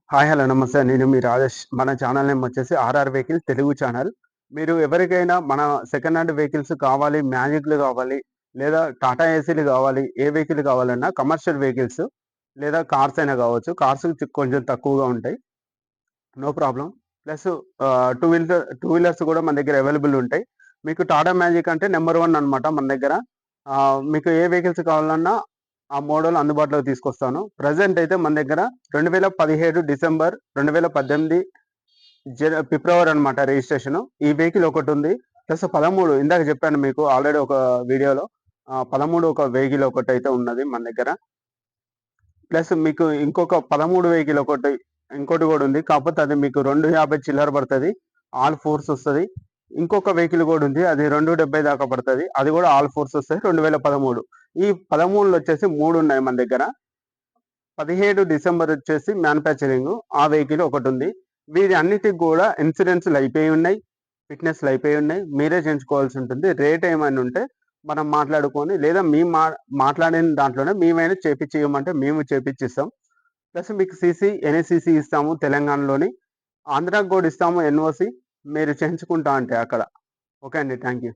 Hi. Hello. నమస్తే. నేను మీ రాజేష్. మన ఛానల్ నేమ్ వచ్చేసి 'ఆర్ఆర్ వెహికల్స్' తెలుగు ఛానల్. మీరు ఎవరికైనా మన సెకండ్ హ్యాండ్ వెహికల్స్ కావాలి, మ్యాజిక్‌లు కావాలి, లేదా టాటా ఏసీలు కావాలి, ఏ వెహికల్ కావాలన్నా కమర్షియల్ వెహికల్స్ లేదా కార్స్ అయినా కావచ్చు. కార్స్ కొంచెం తక్కువగా ఉంటాయి. No problem. Plus two wheelers కూడా మన దగ్గర అవైలబుల్ ఉంటాయి. మీకు టాటా మ్యాజిక్ అంటే నంబర్ 1 అనమాట మన దగ్గర. మీకు ఏ వెహికల్స్ కావాలన్నా ఆ మోడల్ అందుబాటులోకి తీసుకొస్తాను. ప్రెజెంట్ అయితే మన దగ్గర 2017 డిసెంబర్, 2018 ఫిబ్రవరి అనమాట రిజిస్ట్రేషను. ఈ వెహికల్ ఒకటుంది. ప్లస్ 13 ఇందాక చెప్పాను మీకు ఆల్రెడీ ఒక వీడియోలో. 13 ఒక వెహికల్ ఒకటైతే ఉన్నది మన దగ్గర. ప్లస్ మీకు ఇంకొక 13 వెహికల్ ఇంకోటి గూడా ఉంది. కాకపోతే అది మీకు 250 చిల్లర పడతది. ఆల్ ఫోర్స్ వస్తది. ఇంకొక వెహికల్ గూడా ఉంది. అది 270 దాకా పడతది. అది గూడా ఆల్ ఫోర్స్ వస్తది. 2013. ఈ 13లో వచ్చేసి 3 ఉన్నాయి మన దగ్గర. 17 డిసెంబర్ వచ్చేసి మ్యానుఫ్యాక్చరింగ్. ఆ వెహికల్ ఒకటుంది. వీరి అన్నిటికి గూడా ఇన్సూరెన్స్‌లు అయిపోయి ఉన్నాయి. ఫిట్‌నెస్‌లు అయిపోయి ఉన్నాయి. మీరే చేయించుకోవాల్సి ఉంటుంది. రేట్ ఏమైనా ఉంటే మనం మాట్లాడుకొని లేదా మాట్లాడిన దాంట్లోనే మేమైనా చేపిచ్చియమంటే మేము చేపిచ్చిస్తాం. ప్లస్ మీకు ఎన్‌ఏసీసీ ఇస్తాము తెలంగాణలోని. ఆంధ్రాకి గూడా ఇస్తాము ఎన్‌ఓసీ. మీరు చేయించుకుంటా అంటే అక్కడ. ఓకే అండి. Thank you.